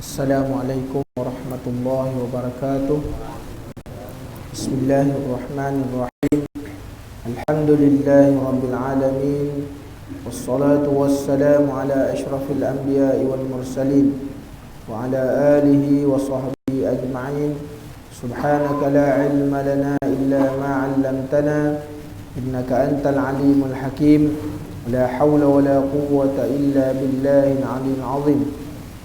Assalamualaikum warahmatullahi wabarakatuh. Bismillahirrahmanirrahim. Alhamdulillahi rabbil alamin. Wassalatu wassalamu ala ashrafil anbiya'i wal mursalin wa ala alihi wa sahbihi ajma'in. Subhanaka la ilma lana illa ma 'allamtana innaka antal alimul hakim. La hawla wa la quwwata illa billahil 'aliyyil 'azim.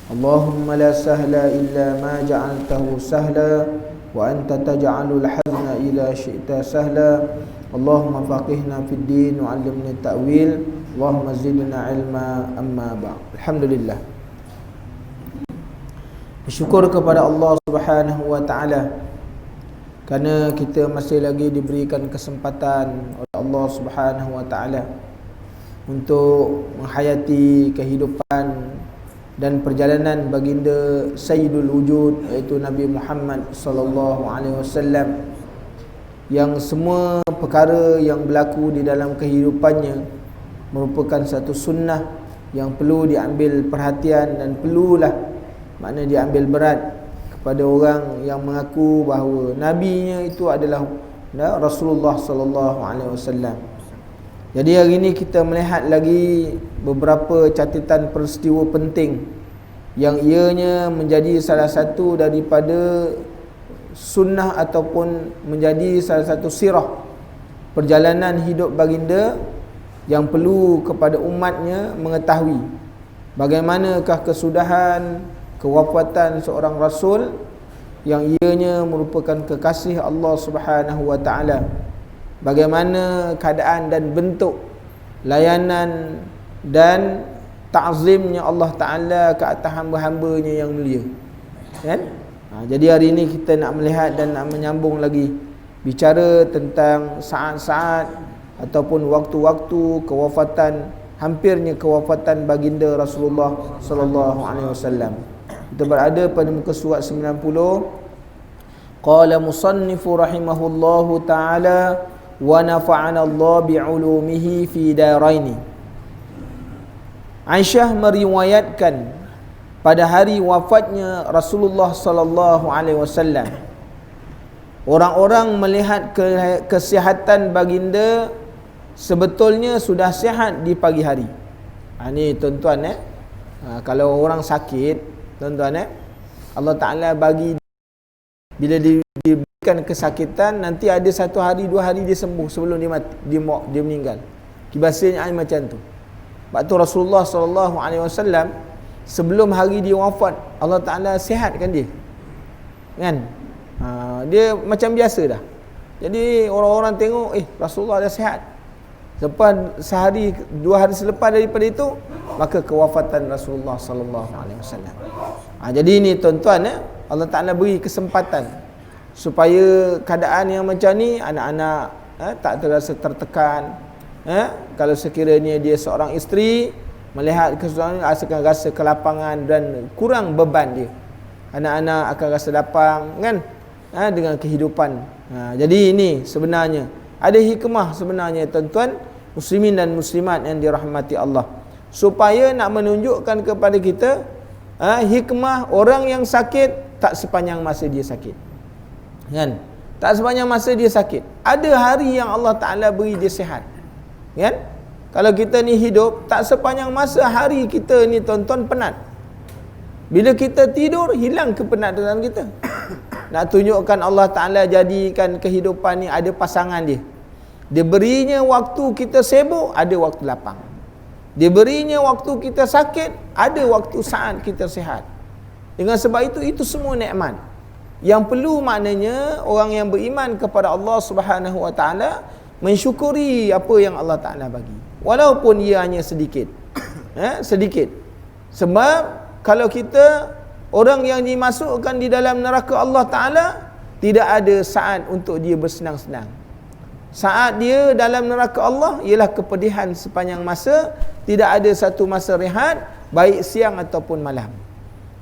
Allahumma la sahla illa ma ja'altahu sahla wa anta taj'alul hazna idza syi'ta sahla. Allahumma faqihna fid din wa 'allimna ta'wil. Allahumma zidna ilma amma ba'd. Alhamdulillah. Bersyukur kepada Allah Subhanahu wa taala kerana kita masih lagi diberikan kesempatan oleh Allah Subhanahu wa taala untuk menghayati kehidupan dan perjalanan baginda Sayyidul Wujud, iaitu Nabi Muhammad sallallahu alaihi wasallam, yang semua perkara yang berlaku di dalam kehidupannya merupakan satu sunnah yang perlu diambil perhatian dan perlulah makna diambil berat kepada orang yang mengaku bahawa nabinya itu adalah Rasulullah sallallahu alaihi wasallam. Jadi hari ini kita melihat lagi beberapa catatan peristiwa penting yang ianya menjadi salah satu daripada sunnah ataupun menjadi salah satu sirah perjalanan hidup baginda yang perlu kepada umatnya mengetahui bagaimanakah kesudahan kewafatan seorang rasul yang ianya merupakan kekasih Allah Subhanahu wa taala. Bagaimana keadaan dan bentuk layanan dan ta'zimnya Allah Ta'ala ke atas hamba-hambanya yang mulia, kan? Jadi hari ini kita nak melihat dan nak menyambung lagi bicara tentang saat-saat ataupun waktu-waktu kewafatan, hampirnya kewafatan baginda Rasulullah sallallahu alaihi wasallam. Kita berada pada muka surat 90. Qala musannifu rahimahullahu ta'ala wa nafa'ana Allah bi'ulumihi fi daraini. Aisyah meriwayatkan pada hari wafatnya Rasulullah sallallahu alaihi wasallam, orang-orang melihat kesihatan baginda sebetulnya sudah sihat di pagi hari. Ni tuan-tuan, kalau orang sakit, tuan-tuan, Allah Ta'ala bagi bila diberikan kesakitan, nanti ada 1 hari 2 hari dia sembuh sebelum dia mati, dia meninggal. Biasanya macam tu. Sebab tu Rasulullah sallallahu alaihi wasallam sebelum hari dia wafat, Allah Taala sihatkan dia. Kan? Dia macam biasa dah. Jadi orang-orang tengok, Rasulullah dah sihat. Lepas sehari 2 hari selepas daripada itu, maka kewafatan Rasulullah sallallahu alaihi wasallam. Jadi ini tuan-tuan, Allah Ta'ala beri kesempatan supaya keadaan yang macam ni anak-anak tak terasa tertekan. Kalau sekiranya dia seorang isteri, melihat kesudahan akan rasa kelapangan dan kurang beban dia. Anak-anak akan rasa lapang, kan, dengan kehidupan. Jadi ini sebenarnya ada hikmah sebenarnya tuan-tuan muslimin dan muslimat yang dirahmati Allah, supaya nak menunjukkan kepada kita hikmah orang yang sakit tak sepanjang masa dia sakit, kan? Tak sepanjang masa dia sakit. Ada hari yang Allah Ta'ala beri dia sihat, kan? Kalau kita ni hidup, tak sepanjang masa hari kita ni tuan-tuan penat. Bila kita tidur, hilang kepenatan kita. Nak tunjukkan Allah Ta'ala jadikan kehidupan ni ada pasangan dia. Dia berinya waktu kita sibuk, ada waktu lapang. Dia berinya waktu kita sakit, ada waktu saat kita sihat. Dengan sebab itu semua nikmat yang perlu, maknanya orang yang beriman kepada Allah Subhanahu wa taala mensyukuri apa yang Allah Taala bagi, walaupun ia hanya sedikit. Sedikit. Sebab kalau kita orang yang dimasukkan di dalam neraka Allah Taala, tidak ada saat untuk dia bersenang-senang. Saat dia dalam neraka Allah ialah kepedihan sepanjang masa, tidak ada satu masa rehat, baik siang ataupun malam.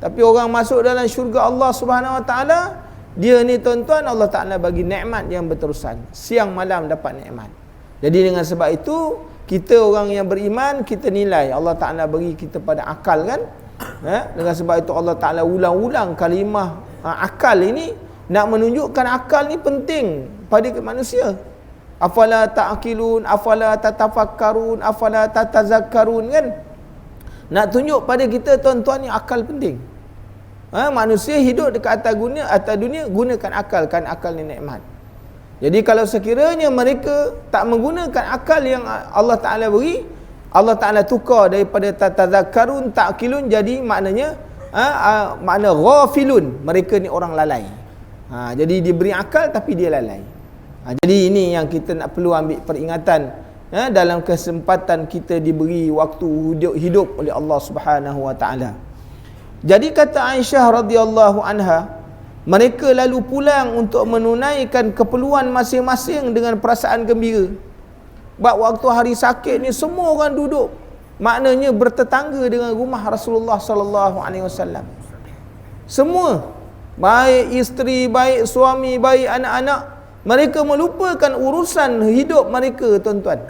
Tapi orang masuk dalam syurga Allah Subhanahu wa taala, dia ni tuan-tuan, Allah Taala bagi nikmat yang berterusan, siang malam dapat nikmat. Jadi dengan sebab itu, kita orang yang beriman, kita nilai Allah Ta'ala beri kita pada akal, kan? Dengan sebab itu Allah Ta'ala ulang-ulang kalimah akal ini, nak menunjukkan akal ni penting pada manusia. Afala ta'qilun, afala tatafakkarun, afala tatazakkarun, kan? Nak tunjuk pada kita tuan-tuan ni akal penting. Manusia hidup dekat atas dunia gunakan akal, kan akal ni nikmat. Jadi kalau sekiranya mereka tak menggunakan akal yang Allah Ta'ala beri, Allah Ta'ala tukar daripada tatazakkarun, ta'qilun, jadi maknanya makna ghafilun, mereka ni orang lalai. Jadi diberi akal tapi dia lalai. Jadi ini yang kita nak perlu ambil peringatan dalam kesempatan kita diberi waktu hidup oleh Allah Subhanahu wa taala. Jadi kata Aisyah radhiyallahu anha, mereka lalu pulang untuk menunaikan keperluan masing-masing dengan perasaan gembira. Sebab waktu hari sakit ni semua orang duduk, maknanya bertetangga dengan rumah Rasulullah sallallahu alaihi wasallam. Semua, baik isteri, baik suami, baik anak-anak, mereka melupakan urusan hidup mereka, tuan-tuan.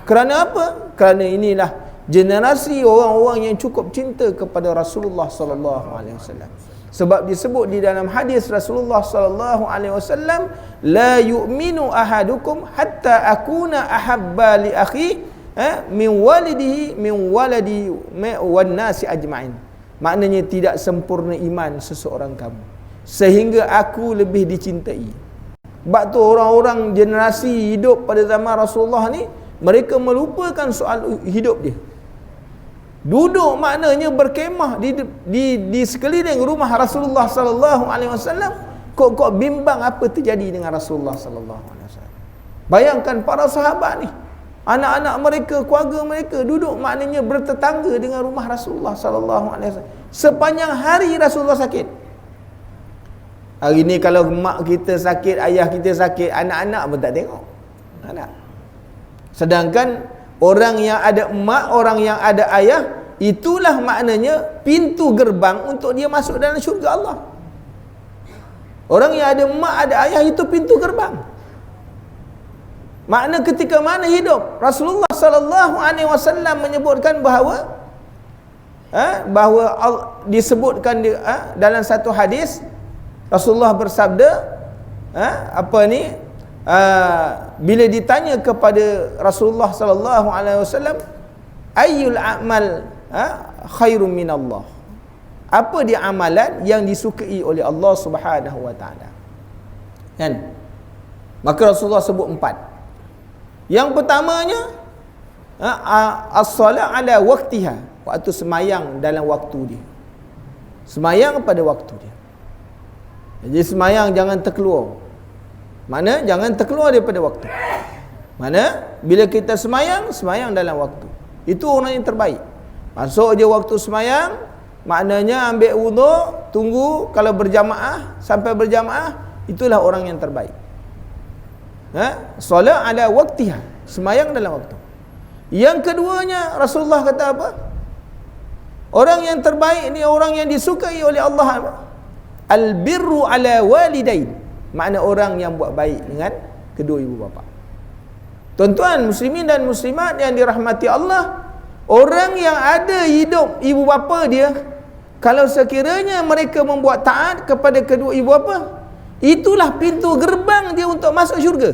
Kerana apa? Kerana inilah generasi orang-orang yang cukup cinta kepada Rasulullah sallallahu alaihi wasallam. Sebab disebut di dalam hadis Rasulullah sallallahu alaihi wasallam, la yu'minu ahadukum hatta akuna ahabba li akhi min walidihi min waladi wan nasi ajma'in. Maknanya tidak sempurna iman seseorang kamu sehingga aku lebih dicintai. Sebab tu orang-orang generasi hidup pada zaman Rasulullah ni, mereka melupakan soal hidup dia. Duduk maknanya berkemah di sekeliling rumah Rasulullah sallallahu alaihi wasallam, kok bimbang apa terjadi dengan Rasulullah sallallahu alaihi wasallam. Bayangkan para sahabat ni, anak-anak mereka, keluarga mereka duduk maknanya bertetangga dengan rumah Rasulullah sallallahu alaihi wasallam. Sepanjang hari Rasulullah sakit. Hari ni kalau mak kita sakit, ayah kita sakit, anak-anak pun tak tengok. Anak. Sedangkan orang yang ada mak, orang yang ada ayah, itulah maknanya pintu gerbang untuk dia masuk dalam syurga Allah. Orang yang ada mak, ada ayah, itu pintu gerbang. Makna ketika mana hidup, Rasulullah sallallahu alaihi wasallam menyebutkan bahawa disebutkan dalam satu hadis, Rasulullah bersabda, bila ditanya kepada Rasulullah sallallahu alaihi wasallam, ayyul a'mal khairum minallah, apa dia amalan yang disukai oleh Allah Subhanahu wa taala, kan? Maka Rasulullah sebut 4. Yang pertamanya as-salat ala waqtiha, waktu semayang dalam waktu dia, semayang pada waktu dia. Jadi semayang jangan terkeluar. Mana jangan terkeluar daripada waktu. Mana bila kita semayang dalam waktu. Itu orang yang terbaik. Masuk je waktu semayang, maknanya ambil wuduk, tunggu kalau berjamaah, sampai berjamaah, itulah orang yang terbaik. Solat ala waqtiha, semayang dalam waktu. Yang keduanya, Rasulullah kata apa? Orang yang terbaik ni orang yang disukai oleh Allah apa? Al-birru ala walidain. Makna orang yang buat baik dengan kedua ibu bapa. Tuan-tuan muslimin dan muslimat yang dirahmati Allah, orang yang ada hidup ibu bapa dia, kalau sekiranya mereka membuat taat kepada kedua ibu bapa, itulah pintu gerbang dia untuk masuk syurga.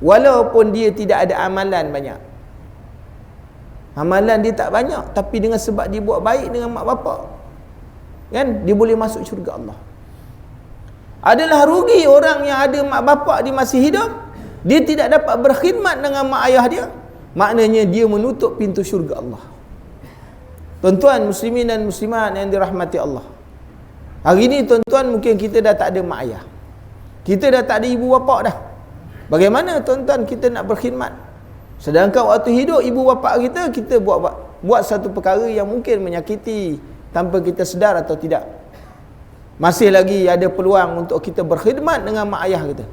Walaupun dia tidak ada amalan banyak. Amalan dia tak banyak, tapi dengan sebab dia buat baik dengan mak bapak, kan, dia boleh masuk syurga Allah. Adalah rugi orang yang ada mak bapak dia masih hidup, dia tidak dapat berkhidmat dengan mak ayah dia, maknanya dia menutup pintu syurga Allah. Tuan-tuan muslimin dan muslimat yang dirahmati Allah, hari ini tuan-tuan mungkin kita dah tak ada mak ayah, kita dah tak ada ibu bapa dah. Bagaimana tuan-tuan kita nak berkhidmat? Sedangkan waktu hidup ibu bapa kita, kita buat satu perkara yang mungkin menyakiti tanpa kita sedar atau tidak. Masih lagi ada peluang untuk kita berkhidmat dengan mak ayah kita.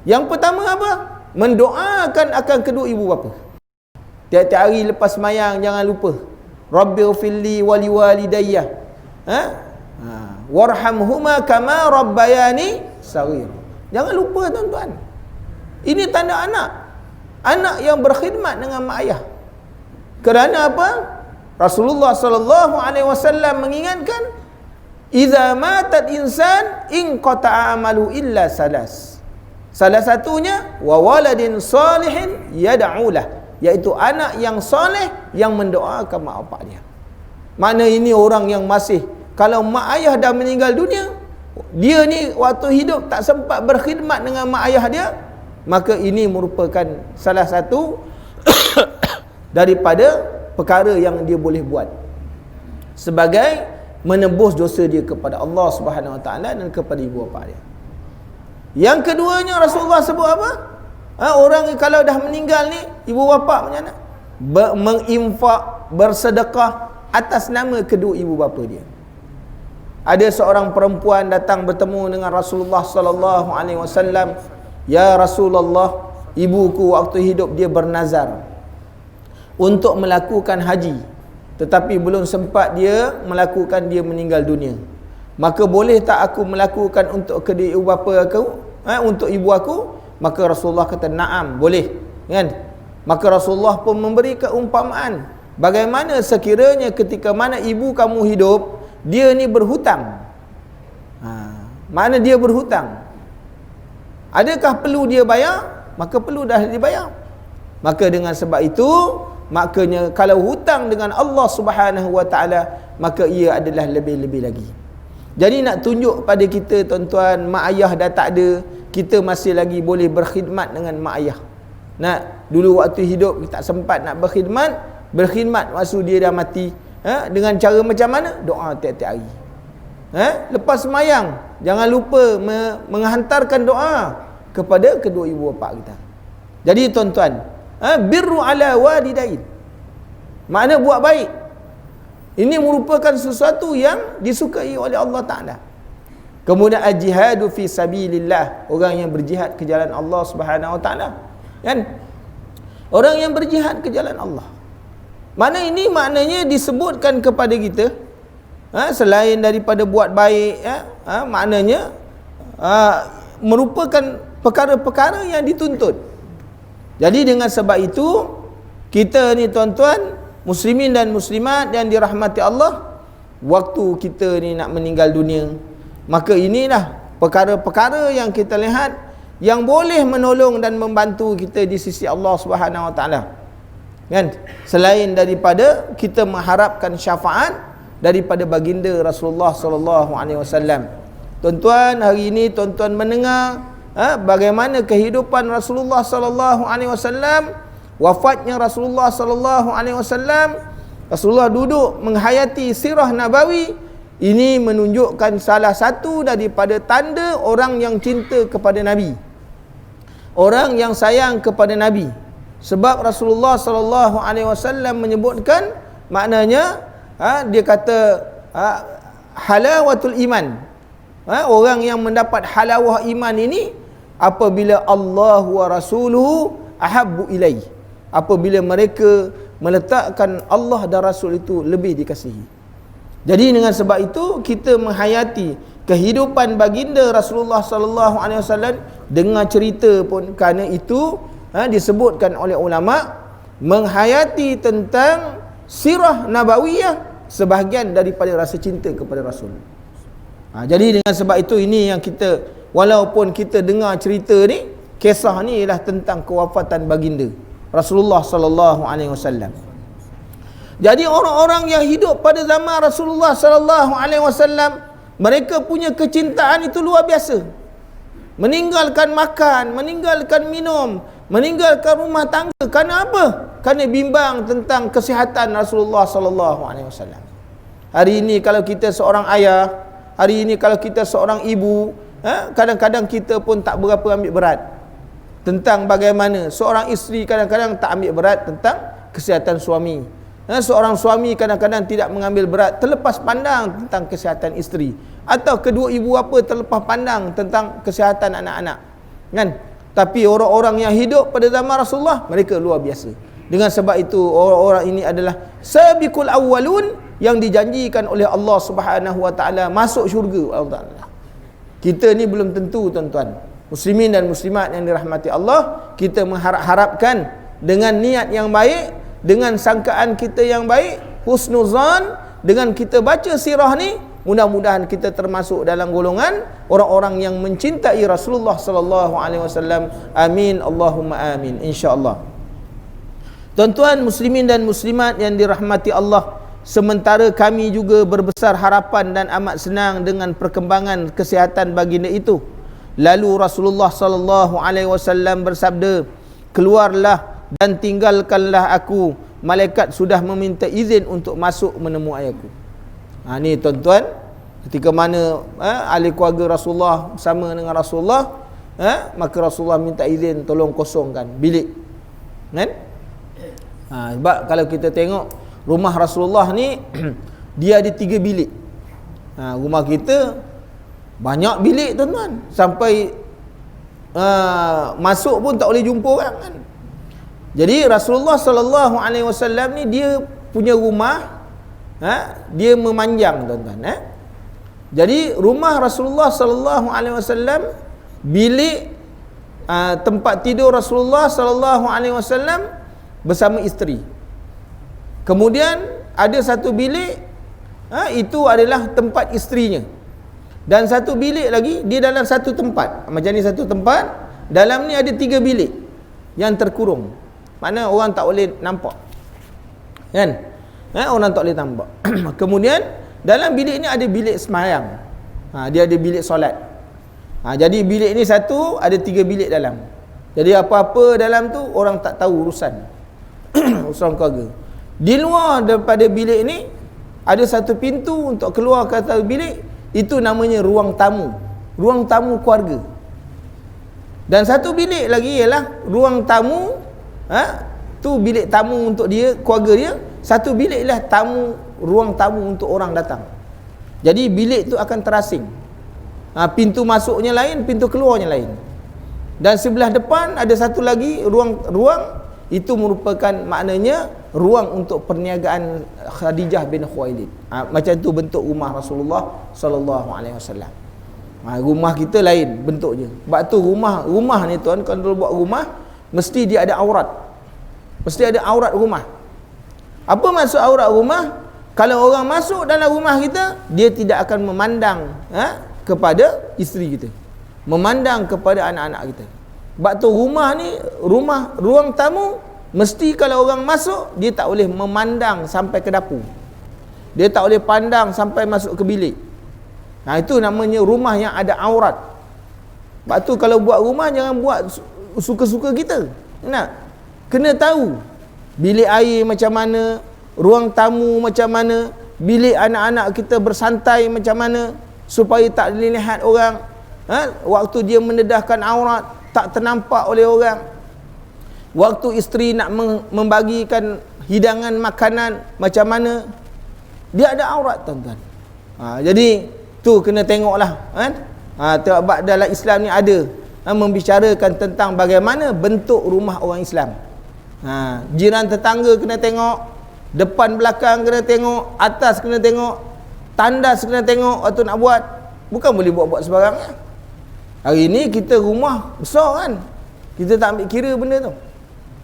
Yang pertama apa? Mendoakan akan kedua ibu bapa. Tiap-tiap hari lepas sembahyang jangan lupa, Rabbighfirli wa liwalidayya, warhamhuma kama rabbayani shaghir. Jangan lupa tuan-tuan. Ini tanda anak yang berkhidmat dengan mak ayah. Kerana apa? Rasulullah sallallahu alaihi wasallam mengingatkan, "Idza matat insan in qata'a amalu illa salas." Salah satunya wa waladin salihin yad'u lah, iaitu anak yang soleh yang mendoakan mak bapak dia. Mana ini orang yang masih, kalau mak ayah dah meninggal dunia, dia ni waktu hidup tak sempat berkhidmat dengan mak ayah dia, maka ini merupakan salah satu daripada perkara yang dia boleh buat sebagai menebus dosa dia kepada Allah Subhanahu Wa Taala dan kepada ibu bapa dia. Yang keduanya Rasulullah sebut apa? Orang kalau dah meninggal ni, ibu bapa macam mana? Menginfak, bersedekah atas nama kedua ibu bapa dia. Ada seorang perempuan datang bertemu dengan Rasulullah sallallahu alaihi wasallam, "Ya Rasulullah, ibuku waktu hidup dia bernazar untuk melakukan haji, tetapi belum sempat dia melakukan, dia meninggal dunia. Maka boleh tak aku melakukan untuk kedua ibu bapa aku, untuk ibu aku?" Maka Rasulullah kata, "Na'am, boleh." Kan? Maka Rasulullah pun memberi keumpamaan, bagaimana sekiranya ketika mana ibu kamu hidup, dia ni berhutang. Mana dia berhutang? Adakah perlu dia bayar? Maka perlu dah dibayar. Maka dengan sebab itu, makanya kalau hutang dengan Allah Subhanahu Wa Taala, maka ia adalah lebih-lebih lagi. Jadi nak tunjuk pada kita tuan-tuan, mak ayah dah tak ada, kita masih lagi boleh berkhidmat dengan mak ayah. Dulu waktu hidup kita tak sempat nak berkhidmat masa dia dah mati. Dengan cara macam mana? Doa tiap-tiap hari. Lepas semayang, jangan lupa menghantarkan doa kepada kedua ibu bapa kita. Jadi tuan-tuan, birru ala walidain, makna buat baik. Ini merupakan sesuatu yang disukai oleh Allah Ta'ala. Kemudian al-jihadu fi sabilillah, orang yang berjihad ke jalan Allah Subhanahu Wa Ta'ala. Kan? Orang yang berjihad ke jalan Allah. Mana ini maknanya disebutkan kepada kita, selain daripada buat baik, maknanya merupakan perkara-perkara yang dituntut. Jadi dengan sebab itu, kita ni tuan-tuan, muslimin dan muslimat yang dirahmati Allah, waktu kita ni nak meninggal dunia, maka inilah perkara-perkara yang kita lihat yang boleh menolong dan membantu kita di sisi Allah Subhanahu Wa Taala. Kan? Selain daripada kita mengharapkan syafaat daripada baginda Rasulullah sallallahu alaihi wasallam. Tuan-tuan, hari ini tuan-tuan mendengar bagaimana kehidupan Rasulullah sallallahu alaihi wasallam, wafatnya Rasulullah sallallahu alaihi wasallam. Rasulullah duduk menghayati sirah nabawi. Ini menunjukkan salah satu daripada tanda orang yang cinta kepada Nabi, orang yang sayang kepada Nabi. Sebab Rasulullah sallallahu alaihi wasallam menyebutkan, maknanya dia kata halawatul iman. Orang yang mendapat halawah iman ini apabila Allah wa rasuluhu ahabbu ilaih, apabila mereka meletakkan Allah dan Rasul itu lebih dikasihi. Jadi dengan sebab itu kita menghayati kehidupan baginda Rasulullah sallallahu alaihi wasallam, dengar cerita pun kerana itu disebutkan oleh ulama menghayati tentang sirah nabawiyah sebahagian daripada rasa cinta kepada Rasul. Jadi dengan sebab itu ini yang kita, walaupun kita dengar cerita ni, kisah ni ialah tentang kewafatan baginda Rasulullah sallallahu alaihi wasallam. Jadi orang-orang yang hidup pada zaman Rasulullah sallallahu alaihi wasallam, mereka punya kecintaan itu luar biasa. Meninggalkan makan, meninggalkan minum, meninggalkan rumah tangga. Kerana apa? Kerana bimbang tentang kesihatan Rasulullah sallallahu alaihi wasallam. Hari ini kalau kita seorang ayah, hari ini kalau kita seorang ibu, kadang-kadang kita pun tak berapa ambil berat tentang bagaimana seorang isteri kadang-kadang tak ambil berat tentang kesihatan suami. Seorang suami kadang-kadang tidak mengambil berat, terlepas pandang tentang kesihatan isteri, atau kedua ibu bapa terlepas pandang tentang kesihatan anak-anak. Kan? Tapi orang-orang yang hidup pada zaman Rasulullah, mereka luar biasa. Dengan sebab itu orang-orang ini adalah sabiqul awwalun, yang dijanjikan oleh Allah Subhanahu Wa Taala masuk syurga Allah Taala. Kita ni belum tentu tuan-tuan. Muslimin dan muslimat yang dirahmati Allah, kita mengharap-harapkan dengan niat yang baik, dengan sangkaan kita yang baik, husnuzan dengan kita baca sirah ni, mudah-mudahan kita termasuk dalam golongan orang-orang yang mencintai Rasulullah sallallahu alaihi wasallam. Amin Allahumma amin, insya-Allah. Tuan-tuan muslimin dan muslimat yang dirahmati Allah, sementara kami juga berbesar harapan dan amat senang dengan perkembangan kesihatan baginda itu, lalu Rasulullah sallallahu alaihi wasallam bersabda, keluarlah dan tinggalkanlah aku, malaikat sudah meminta izin untuk masuk menemui aku. Ni tuan-tuan, ketika mana ahli keluarga Rasulullah bersama dengan Rasulullah, maka Rasulullah minta izin tolong kosongkan bilik, kan? Sebab kalau kita tengok rumah Rasulullah ni dia ada 3 bilik. Rumah kita banyak bilik tuan-tuan, sampai masuk pun tak boleh jumpa orang, kan? Jadi Rasulullah sallallahu alaihi wasallam ni dia punya rumah, dia memanjang tuan-tuan. Jadi rumah Rasulullah sallallahu alaihi wasallam, bilik tempat tidur Rasulullah sallallahu alaihi wasallam bersama isteri. Kemudian ada satu bilik, itu adalah tempat isterinya. Dan satu bilik lagi dia dalam satu tempat. Macam ni satu tempat, dalam ni ada 3 bilik yang terkurung. Mana orang tak boleh nampak, kan? Orang tak boleh nampak. Kemudian dalam bilik ni ada bilik sembahyang. Dia ada bilik solat. Jadi bilik ni satu, ada 3 bilik dalam. Jadi apa-apa dalam tu orang tak tahu urusan urusan keluarga. Di luar daripada bilik ni ada satu pintu untuk keluar ke atas bilik, itu namanya ruang tamu, ruang tamu keluarga. Dan satu bilik lagi ialah ruang tamu, tu bilik tamu untuk dia, keluarga dia. Satu bilik lah tamu, ruang tamu untuk orang datang. Jadi bilik tu akan terasing. Pintu masuknya lain, pintu keluarnya lain. Dan sebelah depan ada satu lagi ruang itu merupakan maknanya ruang untuk perniagaan Khadijah bin Khuwailid. Macam tu bentuk rumah Rasulullah sallallahu alaihi wasallam. Rumah kita lain bentuknya. Sebab tu rumah ni tuan, kalau buat rumah mesti dia ada aurat. Mesti ada aurat rumah. Apa maksud aurat rumah? Kalau orang masuk dalam rumah kita, dia tidak akan memandang kepada isteri kita, memandang kepada anak-anak kita. Sebab tu rumah ni, ruang tamu, mesti kalau orang masuk, dia tak boleh memandang sampai ke dapur, dia tak boleh pandang sampai masuk ke bilik. Itu namanya rumah yang ada aurat. Sebab tu kalau buat rumah, jangan buat suka-suka kita. Kena tahu bilik air macam mana, ruang tamu macam mana, bilik anak-anak kita bersantai macam mana, supaya tak dilihat orang. Waktu dia mendedahkan aurat, tak ternampak oleh orang. Waktu isteri nak membagikan hidangan makanan, macam mana, dia ada aurat tuan-tuan. Jadi tu kena tengoklah, kan? Sebab dalam Islam ni ada membicarakan tentang bagaimana bentuk rumah orang Islam. Jiran tetangga kena tengok, depan belakang kena tengok, atas kena tengok, tandas kena tengok waktu nak buat. Bukan boleh buat-buat sebarang. Hari ni kita rumah besar, kan, kita tak ambil kira benda tu.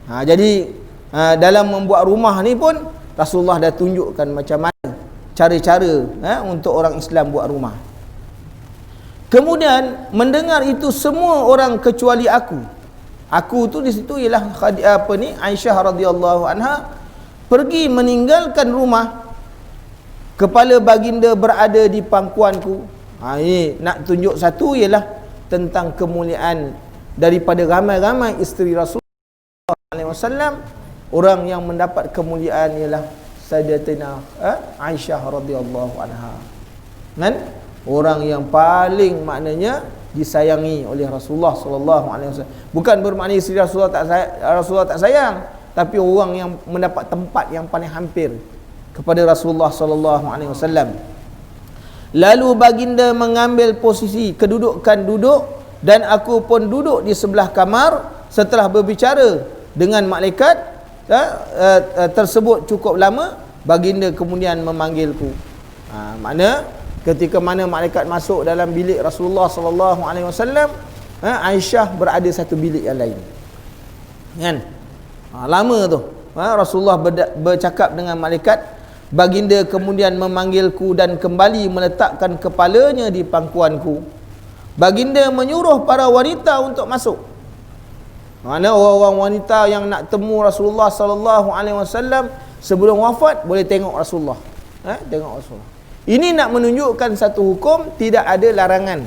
Jadi dalam membuat rumah ni pun Rasulullah dah tunjukkan macam mana cara-cara untuk orang Islam buat rumah. Kemudian mendengar itu semua orang kecuali aku. Aku tu di situ ialah Aisyah radhiyallahu anha, pergi meninggalkan rumah, kepala baginda berada di pangkuanku. Ini nak tunjuk satu ialah tentang kemuliaan daripada ramai-ramai isteri Rasulullah SAW. Orang yang mendapat kemuliaan ialah Sayyidatina Aisyah radhiyallahu anha, kan? Orang yang paling maknanya disayangi oleh Rasulullah sallallahu alaihi wasallam. Bukan bermakna isteri Rasulullah tak sayang, tapi orang yang mendapat tempat yang paling hampir kepada Rasulullah sallallahu alaihi wasallam. Lalu baginda mengambil posisi kedudukan duduk, dan aku pun duduk di sebelah kamar. Setelah berbicara dengan malaikat tersebut cukup lama, baginda kemudian memanggilku. Makna ketika mana malaikat masuk dalam bilik Rasulullah sallallahu alaihi wasallam, Aisyah berada satu bilik yang lain, kan? Lama tu Rasulullah bercakap dengan malaikat. Baginda kemudian memanggilku dan kembali meletakkan kepalanya di pangkuanku. Baginda menyuruh para wanita untuk masuk. Mana orang-orang wanita yang nak temu Rasulullah sallallahu alaihi wasallam sebelum wafat boleh tengok Rasulullah. Tengok Rasulullah. Ini nak menunjukkan satu hukum, tidak ada larangan.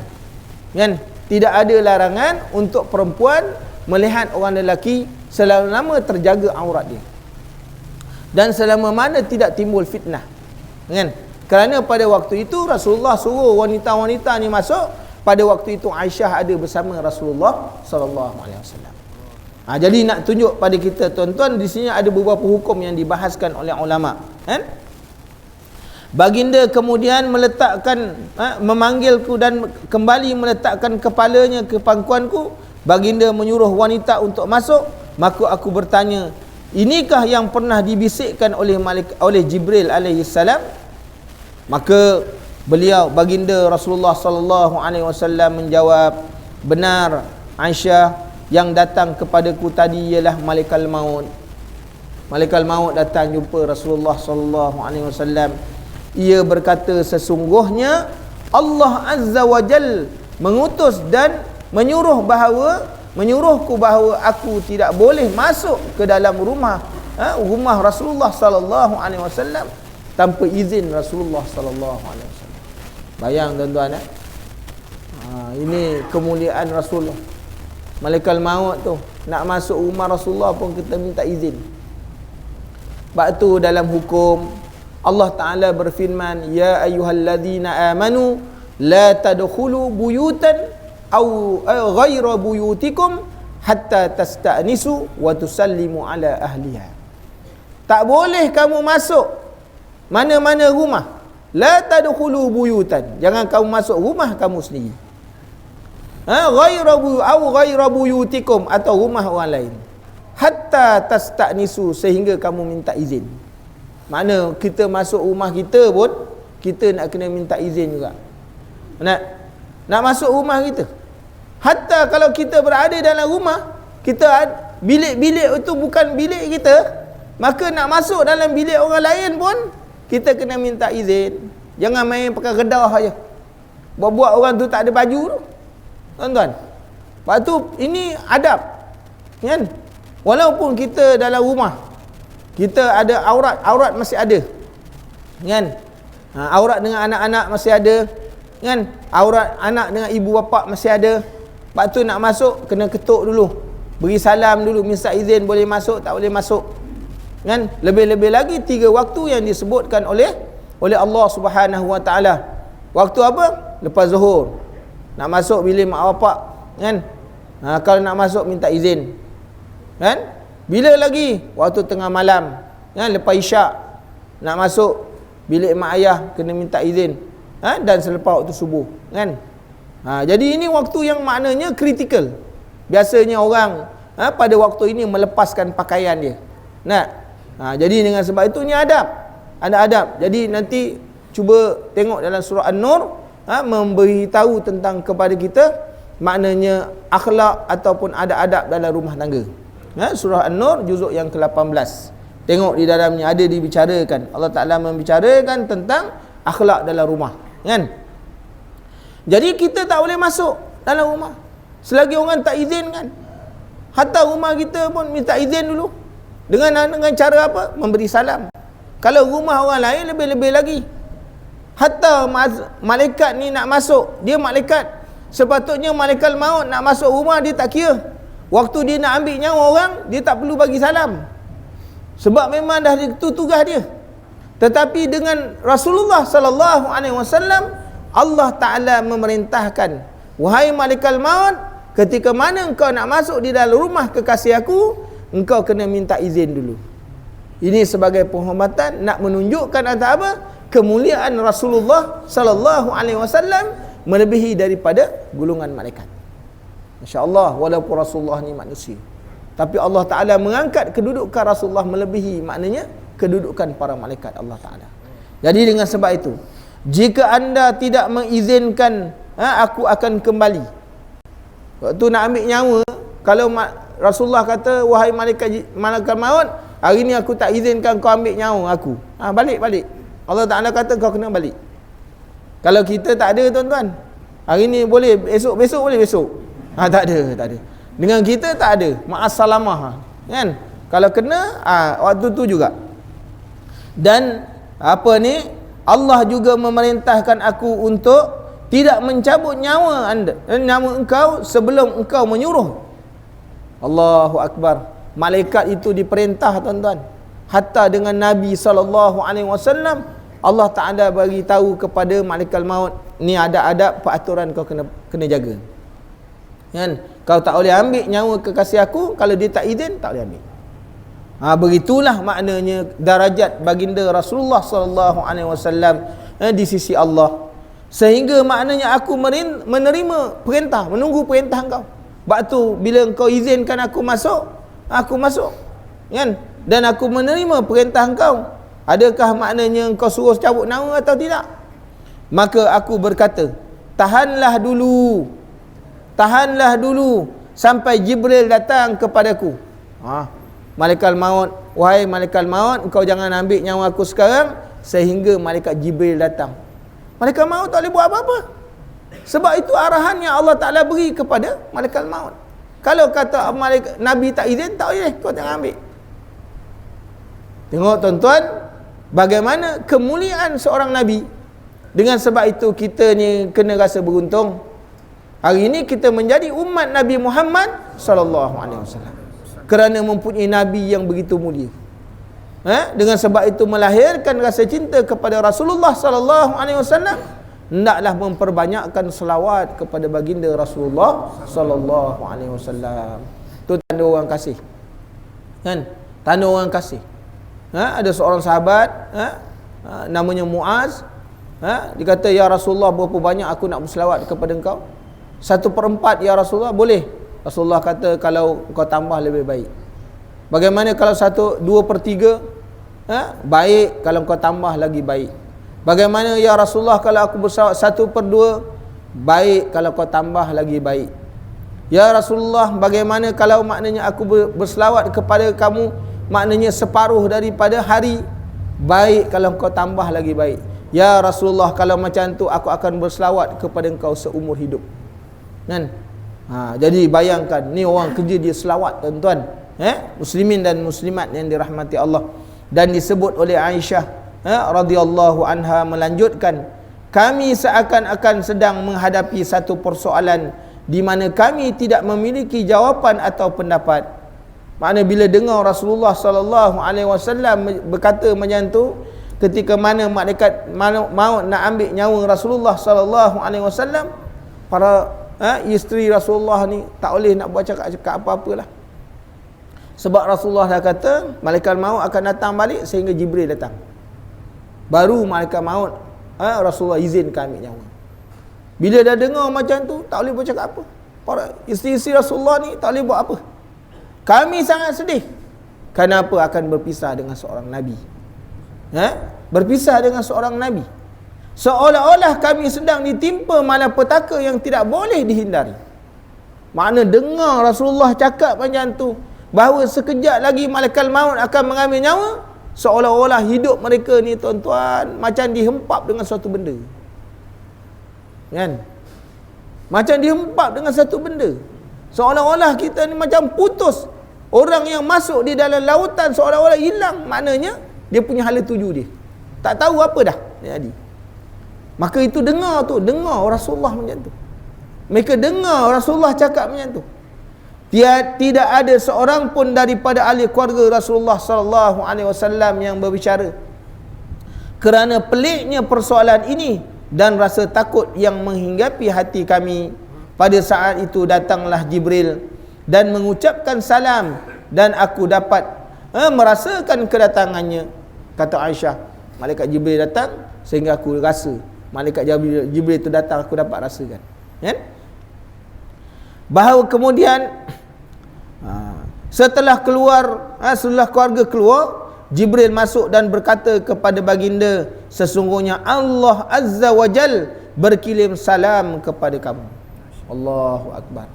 Kan? Tidak ada larangan untuk perempuan melihat orang lelaki selama terjaga aurat dia. Dan selama mana tidak timbul fitnah. Kan? Kerana pada waktu itu Rasulullah suruh wanita-wanita ni masuk. Pada waktu itu Aisyah ada bersama Rasulullah sallallahu alaihi wasallam. Jadi nak tunjuk pada kita tuan-tuan, di sini ada beberapa hukum yang dibahaskan oleh ulama. Kan? Baginda kemudian meletakkan, memanggilku dan kembali meletakkan kepalanya ke pangkuanku. Baginda menyuruh wanita untuk masuk. Maka aku bertanya, inikah yang pernah dibisikkan oleh Jibril alaihi salam? Maka baginda Rasulullah sallallahu alaihi wasallam menjawab, benar Aisyah, yang datang kepadaku tadi ialah malaikat maut. Malaikat maut datang jumpa Rasulullah sallallahu alaihi wasallam. Ia berkata, sesungguhnya Allah Azza wa Jal mengutus dan menyuruhku bahawa aku tidak boleh masuk ke dalam rumah Rasulullah sallallahu alaihi wasallam tanpa izin Rasulullah sallallahu alaihi wasallam. Bayang tuan-tuan, ini kemuliaan Rasulullah. Malaikat maut tu nak masuk rumah Rasulullah pun kita minta izin. Sebab tu dalam hukum Allah Ta'ala berfirman, ya ayyuhalladzina amanu la tadkhulu buyutan aw ghaira buyutikum hatta tasta'nisu wa tusallimu ala ahliha. Tak boleh kamu masuk mana-mana rumah. La tadkhulu buyutan, jangan kamu masuk rumah kamu sendiri. Ghaira buyutikum, atau rumah orang lain. Hatta tasta'nisu, sehingga kamu minta izin. Mana kita masuk rumah kita pun kita nak kena minta izin juga. Nak masuk rumah kita. Hatta kalau kita berada dalam rumah, kita bilik-bilik itu bukan bilik kita, maka nak masuk dalam bilik orang lain pun kita kena minta izin. Jangan main pakai redah aja. Buat-buat orang tu tak ada baju tu. Tuan-tuan. Lepas tu ini adab. Kan? Walaupun kita dalam rumah, kita ada aurat masih ada. Kan? Aurat dengan anak-anak masih ada. Kan? Aurat anak dengan ibu bapa masih ada. Lepas tu nak masuk kena ketuk dulu. Beri salam dulu, minta izin boleh masuk tak boleh masuk. Kan? Lebih-lebih lagi 3 waktu yang disebutkan oleh Allah Subhanahu Wa Taala. Waktu apa? Lepas zuhur. Nak masuk bilik mak bapak, kan? Kalau nak masuk minta izin. Kan? Bila lagi? Waktu tengah malam, kan? Lepas isyak nak masuk bilik mak ayah kena minta izin. Dan selepas waktu subuh, kan? Jadi ini waktu yang maknanya kritikal. Biasanya orang pada waktu ini melepaskan pakaian dia. Jadi dengan sebab itu ni adab. Ada adab. Jadi nanti cuba tengok dalam surah An-Nur, memberitahu tentang kepada kita maknanya akhlak ataupun adab-adab dalam rumah tangga. Surah An-Nur juzuk yang ke-18. Tengok di dalamnya ada dibicarakan. Allah Ta'ala membicarakan tentang akhlak dalam rumah, kan? Jadi kita tak boleh masuk dalam rumah selagi orang tak izinkan. Hatta rumah kita pun minta izin dulu. Dengan cara apa? Memberi salam. Kalau rumah orang lain lebih-lebih lagi. Hatta malaikat ni nak masuk, dia malaikat. Sepatutnya malaikat maut nak masuk rumah dia tak kira. Waktu dia nak ambil nyawa orang, dia tak perlu bagi salam. Sebab memang dah itu tugas dia. Tetapi dengan Rasulullah sallallahu alaihi wasallam, Allah Ta'ala memerintahkan, wahai malaikat maut, ketika mana engkau nak masuk di dalam rumah kekasih aku, engkau kena minta izin dulu. Ini sebagai penghormatan, nak menunjukkan apa? Kemuliaan Rasulullah sallallahu alaihi wasallam melebihi daripada golongan malaikat. Masya-Allah, walaupun Rasulullah ni manusia, tapi Allah Ta'ala mengangkat kedudukan Rasulullah melebihi maknanya kedudukan para malaikat Allah Ta'ala. Jadi dengan sebab itu, jika anda tidak mengizinkan, aku akan kembali. Waktu nak ambil nyawa, kalau Rasulullah kata, wahai malaikat maut, Hari ni aku tak izinkan kau ambil nyawa aku. Balik. Allah Ta'ala kata kau kena balik. Kalau kita tak ada tuan-tuan, hari ni boleh, besok boleh besok. Tak ada. Dengan kita tak ada. Ma'assalamah. Kan? Kalau kena, waktu tu juga. Dan apa ni, Allah juga memerintahkan aku untuk tidak mencabut nyawa engkau sebelum engkau menyuruh. Allahu Akbar. Malaikat itu diperintah tuan-tuan. Hatta dengan Nabi SAW, Allah Ta'ala bagi tahu kepada malaikat maut, ni ada adab peraturan kau kena jaga. Kan? Kau tak boleh ambil nyawa kekasih aku, kalau dia tak izin tak boleh ambil. Begitulah maknanya darajat baginda Rasulullah SAW di sisi Allah. Sehingga maknanya aku menerima perintah, menunggu perintah engkau. Sebab tu bila engkau izinkan aku masuk, kan? Dan aku menerima perintah engkau. Adakah maknanya engkau suruh cabut nyawa atau tidak? Maka aku berkata, tahanlah dulu sampai Jibril datang kepadaku. Malaikat maut, wahai malaikat maut, engkau jangan ambil nyawa aku sekarang sehingga malaikat Jibril datang. Malaikat maut tak boleh buat apa-apa. Sebab itu arahan yang Allah Ta'ala beri kepada malaikat maut. Kalau kata Nabi tak izin, tak boleh, kau jangan ambil. Tengok tuan-tuan, bagaimana kemuliaan seorang Nabi. Dengan sebab itu kita ni kena rasa beruntung. Hari ini kita menjadi umat Nabi Muhammad SAW. Kerana mempunyai Nabi yang begitu mulia. Dengan sebab itu melahirkan rasa cinta kepada Rasulullah SAW. Hendaklah memperbanyakkan selawat kepada baginda Rasulullah SAW. Itu tanda orang kasih. Kan? Tanda orang kasih. Ada seorang sahabat, namanya Muaz. Dia kata, ya Rasulullah, berapa banyak aku nak berselawat kepada engkau? 1/4 ya Rasulullah, boleh? Rasulullah kata, kalau kau tambah lebih baik. Bagaimana kalau 2/3? Baik, kalau kau tambah lagi baik. Bagaimana ya Rasulullah kalau aku berselawat 1/2? Baik, kalau kau tambah lagi baik. Ya Rasulullah, bagaimana kalau maknanya aku berselawat kepada kamu, maknanya separuh daripada hari? Baik, kalau kau tambah lagi baik. Ya Rasulullah, kalau macam tu aku akan berselawat kepada engkau seumur hidup. Kan? Jadi bayangkan, ni orang kerja dia selawat tuan-tuan. Muslimin dan muslimat yang dirahmati Allah. Dan disebut oleh Aisyah radhiyallahu anha melanjutkan, kami seakan-akan sedang menghadapi satu persoalan di mana kami tidak memiliki jawapan atau pendapat. Makna bila dengar Rasulullah sallallahu alaihi wasallam berkata macam tu, ketika mana malaikat maut nak ambil nyawa Rasulullah sallallahu alaihi wasallam, para isteri Rasulullah ni tak boleh nak buat cakap apa-apalah. Sebab Rasulullah dah kata malaikat maut akan datang balik sehingga Jibril datang. Baru malaikat maut Rasulullah izinkan ambil nyawa. Bila dah dengar macam tu, tak boleh buat cakap apa. Para isteri-isteri Rasulullah ni tak boleh buat apa. Kami sangat sedih. Kenapa akan berpisah dengan seorang Nabi? Berpisah dengan seorang Nabi. Seolah-olah kami sedang ditimpa malapetaka yang tidak boleh dihindari. Makna dengar Rasulullah cakap macam tu, bahawa sekejap lagi malaikat maut akan mengambil nyawa, seolah-olah hidup mereka ni tuan-tuan macam dihempap dengan suatu benda. Kan? Macam dihempap dengan satu benda. Seolah-olah kita ni macam putus. Orang yang masuk di dalam lautan seolah-olah hilang. Maknanya dia punya hala tuju dia. Tak tahu apa dah jadi. Maka itu dengar Rasulullah macam tu. Mereka dengar Rasulullah cakap macam tu. Tidak ada seorang pun daripada ahli keluarga Rasulullah sallallahu alaihi wasallam yang berbicara. Kerana peliknya persoalan ini dan rasa takut yang menghinggapi hati kami, pada saat itu datanglah Jibril dan mengucapkan salam, dan aku dapat merasakan kedatangannya. Kata Aisyah, malaikat Jibril datang sehingga aku rasa malaikat Jibril itu datang, aku dapat rasakan. Kan? Bahawa kemudian setelah keluarga keluar, Jibril masuk dan berkata kepada baginda, sesungguhnya Allah Azza wa Jal berkirim salam kepada kamu. Allahu Akbar.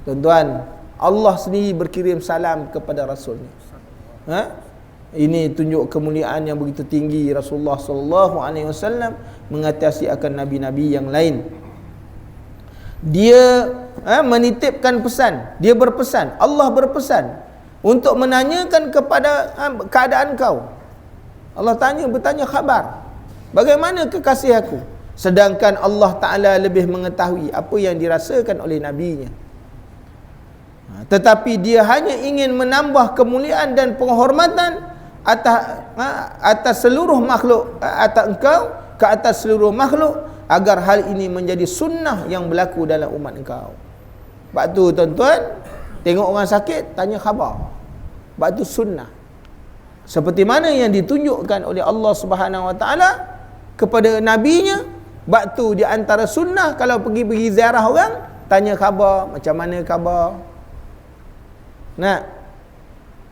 Tuan-tuan, Allah sendiri berkirim salam kepada Rasulnya. Ini tunjuk kemuliaan yang begitu tinggi Rasulullah sallallahu alaihi wasallam mengatasi akan nabi-nabi yang lain. Dia menitipkan pesan, dia berpesan, Allah berpesan untuk menanyakan kepada keadaan kau. Allah bertanya khabar, bagaimana kekasih aku? Sedangkan Allah Ta'ala lebih mengetahui apa yang dirasakan oleh nabinya. Tetapi dia hanya ingin menambah kemuliaan dan penghormatan atas seluruh makhluk, atas engkau ke atas seluruh makhluk, agar hal ini menjadi sunnah yang berlaku dalam umat engkau. Sebab tu tuan-tuan, tengok orang sakit, tanya khabar. Sebab tu sunnah. Seperti mana yang ditunjukkan oleh Allah Subhanahu Wa Taala kepada nabinya. Sebab tu di antara sunnah, kalau pergi ziarah orang, tanya khabar, macam mana khabar.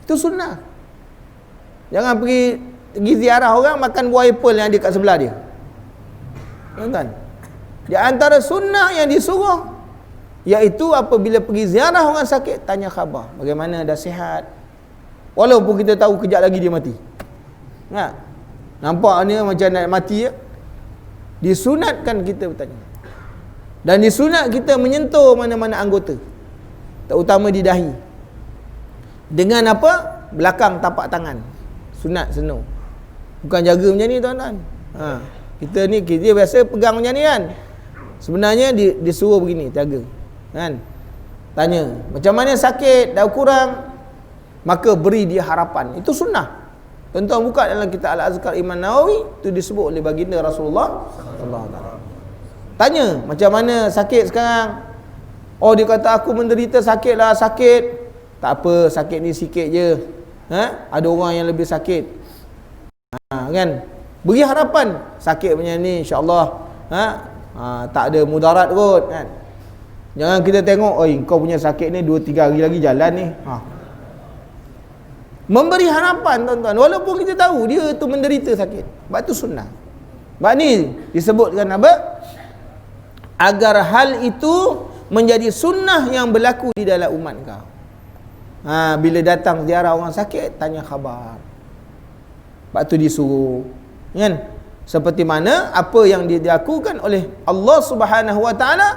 Itu sunnah. Jangan pergi ziarah orang makan buah apple yang ada kat sebelah dia. Tuan-tuan, di antara sunnah yang disuruh, iaitu apabila pergi ziarah orang sakit, tanya khabar, bagaimana, dah sihat, walaupun kita tahu kejap lagi dia mati. Nampak ni macam nak mati ya? Disunatkan kita bertanya. Dan disunat kita menyentuh mana-mana anggota, terutama di dahi. Dengan apa? Belakang tapak tangan. Sunat seno. Bukan jaga macam ni tuan-tuan. Kita biasa pegang macam ni kan. Sebenarnya disuruh begini, jaga. Kan? Tanya, macam mana sakit, dah kurang, maka beri dia harapan. Itu sunnah. Tuan-tuan buka dalam kitab Al-Azkar Imam Nawawi, itu disebut oleh baginda Rasulullah sallallahu alaihi wasallam. Tanya, macam mana sakit sekarang? Oh, dia kata aku menderita sakit lah, sakit. Tak apa, sakit ni sikit je. Ada orang yang lebih sakit. Kan? Beri harapan, sakit macam ni insya-Allah tak ada mudarat kot kan. Jangan kita tengok, kau punya sakit ni 2-3 hari lagi jalan ni. Memberi harapan tuan-tuan, walaupun kita tahu dia tu menderita sakit. Sebab tu sunnah. Sebab ni disebutkan apa? Agar hal itu menjadi sunnah yang berlaku di dalam umat kau. Bila datang ziarah orang sakit, tanya khabar. Sebab tu disuruh, kan? Seperti mana apa yang dilakukan oleh Allah Subhanahu Wa Taala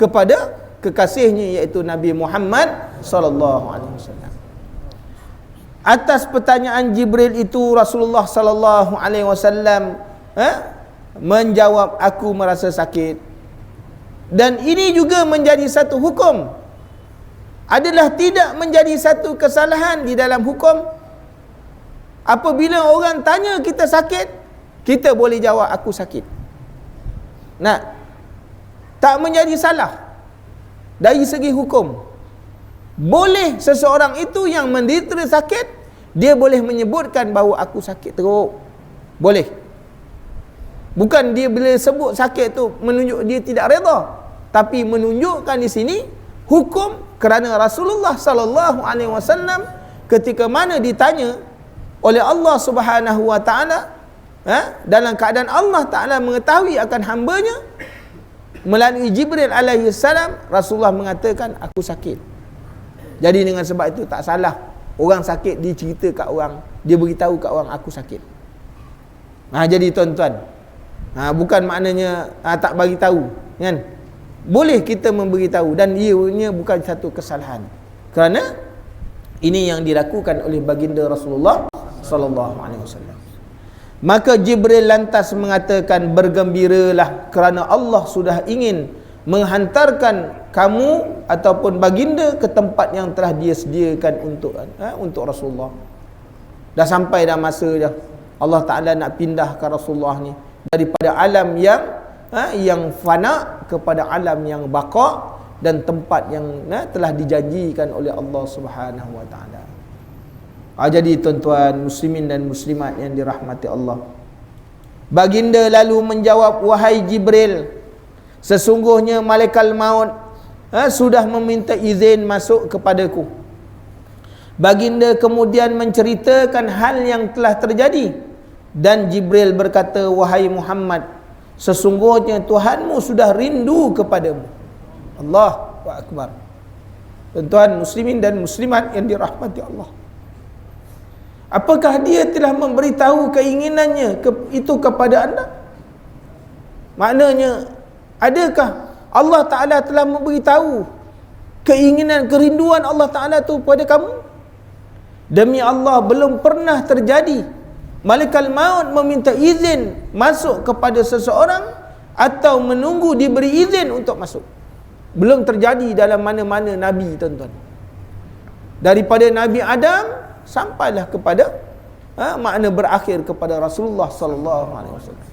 kepada kekasihnya, iaitu Nabi Muhammad sallallahu alaihi wasallam. Atas pertanyaan Jibril itu, Rasulullah sallallahu alaihi wasallam menjawab, aku merasa sakit. Dan ini juga menjadi satu hukum, adalah tidak menjadi satu kesalahan di dalam hukum. Apabila orang tanya kita sakit, kita boleh jawab aku sakit. Tak menjadi salah dari segi hukum. Boleh seseorang itu yang menderita sakit, dia boleh menyebutkan bahawa aku sakit teruk. Boleh. Bukan dia bila sebut sakit tu menunjuk dia tidak redha, tapi menunjukkan di sini hukum, kerana Rasulullah sallallahu alaihi wasallam ketika mana ditanya oleh Allah Subhanahu Wa Taala, dalam keadaan Allah Taala mengetahui akan hamba-Nya melalui Jibril alaihi salam, Rasulullah mengatakan aku sakit. Jadi dengan sebab itu tak salah orang sakit dia cerita kat orang, dia beritahu kat orang aku sakit. Jadi tuan-tuan, bukan maknanya tak bagi tahu, kan? Boleh kita memberitahu, dan ianya bukan satu kesalahan, kerana ini yang dilakukan oleh baginda Rasulullah sallallahu alaihi wasallam. Maka Jibril lantas mengatakan, bergembiralah kerana Allah sudah ingin menghantarkan kamu ataupun baginda ke tempat yang telah dia sediakan untuk Rasulullah. Dah sampai dah masa dah Allah Ta'ala nak pindahkan Rasulullah ni daripada alam yang fana kepada alam yang baqa, dan tempat yang telah dijanjikan oleh Allah Subhanahu Wa Ta'ala. Jadi tuan-tuan muslimin dan muslimat yang dirahmati Allah, baginda lalu menjawab, wahai Jibril, sesungguhnya malaikat maut sudah meminta izin masuk kepadaku. Baginda kemudian menceritakan hal yang telah terjadi, dan Jibril berkata, wahai Muhammad, sesungguhnya Tuhanmu sudah rindu kepadamu. Allahu Akbar. Tuan-tuan muslimin dan muslimat yang dirahmati Allah, Apakah dia telah memberitahu keinginannya itu kepada anda? Maknanya, adakah Allah Ta'ala telah memberitahu keinginan, kerinduan Allah Ta'ala tu pada kamu? Demi Allah, belum pernah terjadi malaikat maut meminta izin masuk kepada seseorang atau menunggu diberi izin untuk masuk. Belum terjadi dalam mana-mana Nabi, tuan-tuan. Daripada Nabi Adam sampailah kepada makna berakhir kepada Rasulullah sallallahu alaihi wasallam.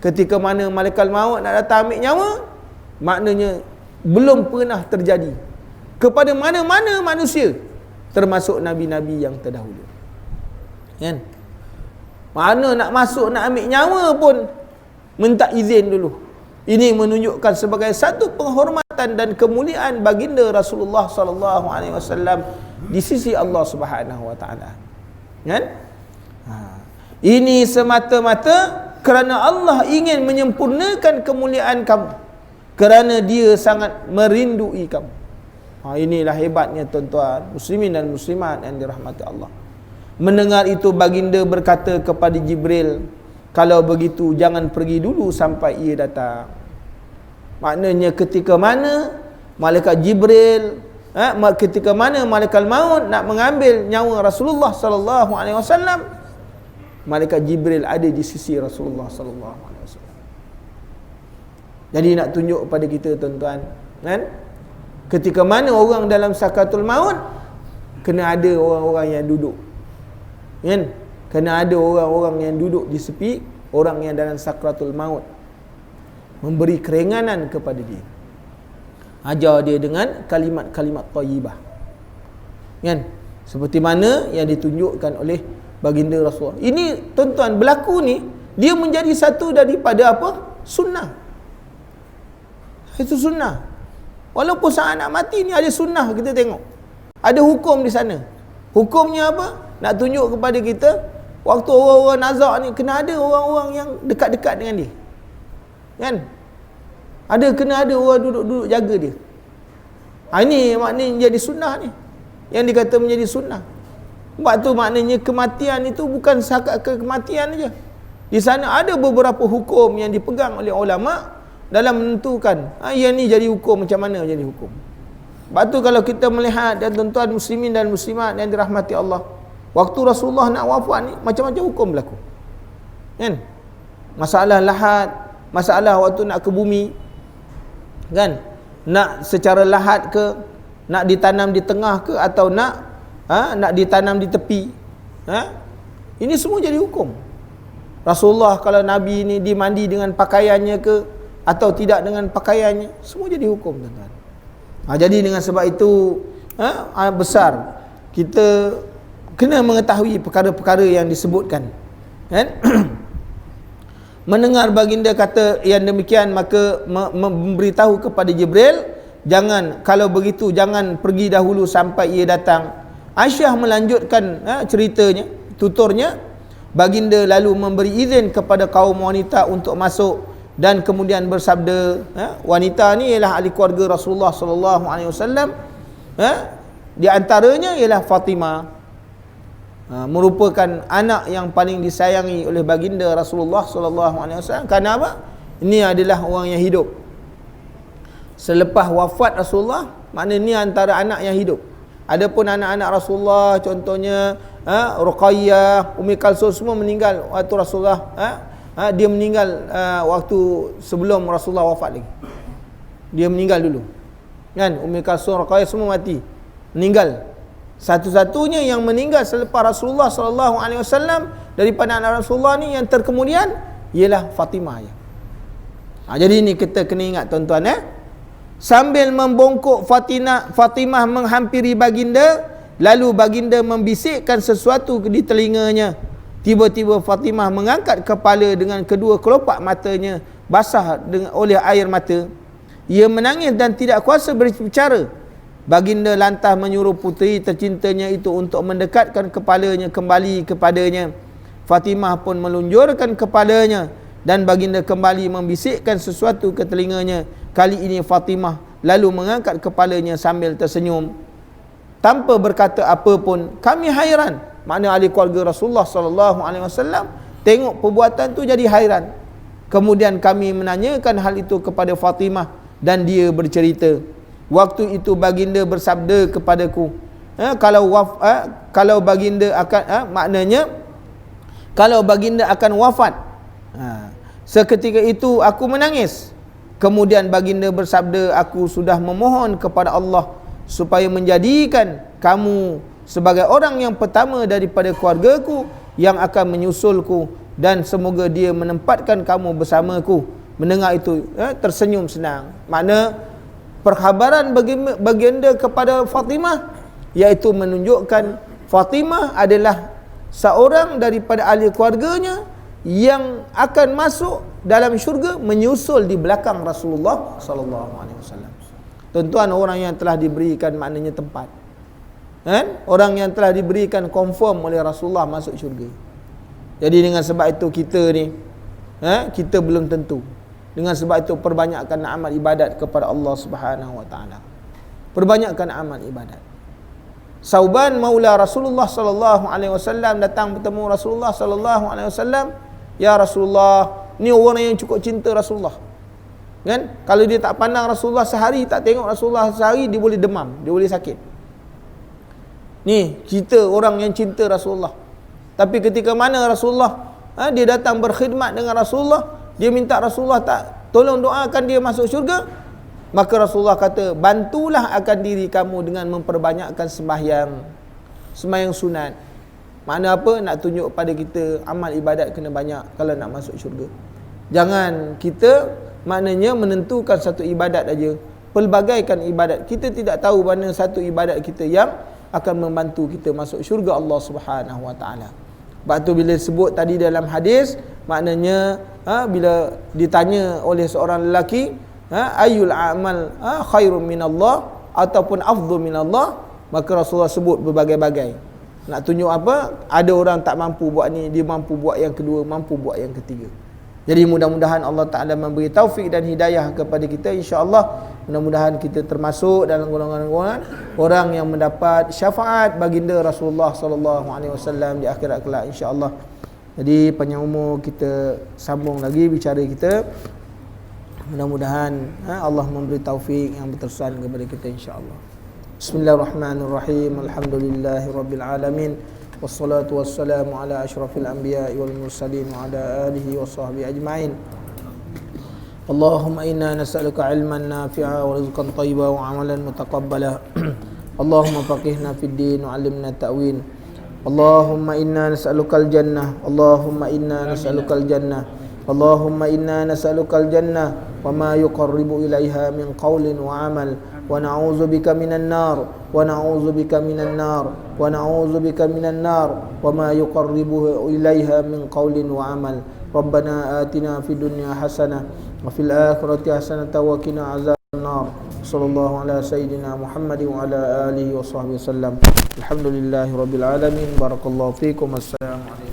Ketika mana malaikat maut nak datang ambil nyawa, maknanya belum pernah terjadi kepada mana-mana manusia, termasuk nabi-nabi yang terdahulu. Kan? Mana nak masuk, nak ambil nyawa pun minta izin dulu. Ini menunjukkan sebagai satu penghormatan dan kemuliaan baginda Rasulullah sallallahu alaihi wasallam di sisi Allah Subhanahu wa taala. Kan? Ini semata-mata kerana Allah ingin menyempurnakan kemuliaan kamu, kerana dia sangat merindui kamu. Inilah hebatnya tuan-tuan, muslimin dan muslimat yang dirahmati Allah. Mendengar itu, baginda berkata kepada Jibril, kalau begitu jangan pergi dulu sampai ia datang. Maknanya ketika mana malaikat Jibril, ketika mana malaikat maut nak mengambil nyawa Rasulullah sallallahu alaihi wasallam, malaikat Jibril ada di sisi Rasulullah sallallahu alaihi wasallam. Jadi nak tunjuk kepada kita tuan-tuan, kan? Ketika mana orang dalam sakaratul maut, kena ada orang-orang yang duduk. Kan? Kena ada orang-orang yang duduk di sepi orang yang dalam sakaratul maut, memberi keringanan kepada dia. Ajar dia dengan kalimat-kalimat thayyibah. Kan? Seperti mana yang ditunjukkan oleh baginda Rasulullah. Ini tuan-tuan, berlaku ni dia menjadi satu daripada apa? Sunnah. Itu sunnah. Walaupun saat nak mati ni ada sunnah, kita tengok. Ada hukum di sana. Hukumnya apa? Nak tunjuk kepada kita, waktu orang-orang nazak ni kena ada orang-orang yang dekat-dekat dengan dia. Kan? Kena ada orang duduk-duduk jaga dia. Ini maknanya jadi sunnah ni. Yang dikata menjadi sunnah. Sebab tu maknanya kematian itu bukan sahaja kematian aja. Di sana ada beberapa hukum yang dipegang oleh ulama dalam menentukan yang ni jadi hukum, macam mana jadi hukum. Sebab tu kalau kita melihat, dan tuan-tuan muslimin dan muslimat yang dirahmati Allah, waktu Rasulullah nak wafat ni macam-macam hukum berlaku. Kan? Masalah lahat, masalah waktu nak ke bumi, kan? Nak secara lahat ke, nak ditanam di tengah ke, atau nak ditanam di tepi. Ini semua jadi hukum. Rasulullah kalau Nabi ni dimandi dengan pakaiannya ke atau tidak dengan pakaiannya, semua jadi hukum, tuan-tuan. Jadi dengan sebab itu besar kita kena mengetahui perkara-perkara yang disebutkan, kan? Mendengar baginda kata yang demikian, maka memberitahu kepada Jibril, kalau begitu jangan pergi dahulu sampai ia datang. Aisyah melanjutkan ceritanya, tuturnya, baginda lalu memberi izin kepada kaum wanita untuk masuk dan kemudian bersabda, wanita ni ialah ahli keluarga Rasulullah sallallahu alaihi wasallam. Di antaranya ialah Fatimah, merupakan anak yang paling disayangi oleh baginda Rasulullah sallallahu alaihi wasallam. Kerana apa? Ini adalah orang yang hidup selepas wafat Rasulullah, maknanya ini antara anak yang hidup. Adapun anak-anak Rasulullah, contohnya Ruqayyah, Ummi Kalsum, semua meninggal waktu Rasulullah dia meninggal waktu sebelum Rasulullah wafat lagi. Dia meninggal dulu. Kan? Ummi Kalsum, Ruqayyah semua mati, meninggal. Satu-satunya yang meninggal selepas Rasulullah sallallahu alaihi wasallam daripada anak Rasulullah ni yang terkemudian ialah Fatimah ya. Jadi ini kita kena ingat, tuan-tuan, sambil membongkok Fatimah menghampiri baginda, lalu baginda membisikkan sesuatu di telinganya. Tiba-tiba Fatimah mengangkat kepala dengan kedua kelopak matanya basah oleh air mata. Ia menangis dan tidak kuasa berbicara. Baginda lantas menyuruh puteri tercintanya itu untuk mendekatkan kepalanya kembali kepadanya. Fatimah pun melunjurkan kepalanya dan baginda kembali membisikkan sesuatu ke telinganya. Kali ini Fatimah lalu mengangkat kepalanya sambil tersenyum. Tanpa berkata apa pun, kami hairan makna ahli keluarga Rasulullah sallallahu alaihi wasallam, tengok perbuatan tu jadi hairan. Kemudian kami menanyakan hal itu kepada Fatimah dan dia bercerita, waktu itu baginda bersabda kepadaku, kalau baginda akan maknanya kalau baginda akan wafat, seketika itu aku menangis. Kemudian baginda bersabda, aku sudah memohon kepada Allah supaya menjadikan kamu sebagai orang yang pertama daripada keluargaku yang akan menyusulku, dan semoga dia menempatkan kamu bersamaku. Mendengar itu tersenyum senang. Makna perkhabaran baginda kepada Fatimah, iaitu menunjukkan Fatimah adalah seorang daripada ahli keluarganya yang akan masuk dalam syurga menyusul di belakang Rasulullah sallallahu alaihi wasallam. Tuan-tuan, orang yang telah diberikan maknanya tempat, kan? Orang yang telah diberikan confirm oleh Rasulullah masuk syurga. Jadi dengan sebab itu kita ni kita belum tentu. Dengan sebab itu perbanyakkan amal ibadat kepada Allah Subhanahu wa taala. Perbanyakkan amal ibadat. Sauban maula Rasulullah sallallahu alaihi wasallam datang bertemu Rasulullah sallallahu alaihi wasallam, "Ya Rasulullah," ni orang yang cukup cinta Rasulullah. Kan? Kalau dia tak pandang Rasulullah sehari, tak tengok Rasulullah sehari, dia boleh demam, dia boleh sakit. Ni kita orang yang cinta Rasulullah. Tapi ketika mana Rasulullah dia datang berkhidmat dengan Rasulullah, dia minta Rasulullah tak tolong doakan dia masuk syurga, maka Rasulullah kata, bantulah akan diri kamu dengan memperbanyakkan sembahyang sunat. Makna apa? Nak tunjuk pada kita amal ibadat kena banyak kalau nak masuk syurga. Jangan kita maknanya menentukan satu ibadat aja, pelbagaikan ibadat. Kita tidak tahu mana satu ibadat kita yang akan membantu kita masuk syurga Allah Subhanahu wa taala. Sebab tu bila sebut tadi dalam hadis, maknanya bila ditanya oleh seorang lelaki, ayul amal khairun minallah ataupun afdhal minallah, maka Rasulullah sebut berbagai-bagai. Nak tunjuk apa? Ada orang tak mampu buat ni, dia mampu buat yang kedua, mampu buat yang ketiga. Jadi mudah-mudahan Allah Ta'ala memberi taufik dan hidayah kepada kita, insya-Allah. Mudah-mudahan kita termasuk dalam golongan-golongan orang yang mendapat syafaat baginda Rasulullah sallallahu alaihi wasallam di akhirat kelak, insya-Allah. Jadi panjang umur, kita sambung lagi bicara kita. Mudah-mudahan Allah memberi taufik yang berterusan kepada kita, insya-Allah. Bismillahirrahmanirrahim. Alhamdulillahirabbil alamin. Wassalatu wassalamu ala asyrafil anbiya'i wal mursalin wa ala alihi wa sahbihi ajma'in. Allahumma inna nas'aluka ilman nafi'a wa rizqan thayyiban wa amalan mutaqabbala. Allahumma faqihna fid din wa 'allimna ta'wil. Allahumma inna nas'alukal jannah. Allahumma inna nas'alukal jannah. Allahumma inna nas'alukal jannah wa ma yuqarribu ilaiha min qawlin wa amal. Wa na'udzu bika minan nar, wa na'udzu bika minan nar, wa na'udzu bika minan nar wa ma yuqarribu ilaiha min qawlin wa amal. Rabbana atina fid dunya hasanah wa fil akhirati hasanah wa qina azaban nar. Sallallahu ala sayyidina Muhammadin wa ala alihi wa sahbihi wasallam. Alhamdulillahirabbil alamin. Barakallahu fiikum. Assalamu alaikum.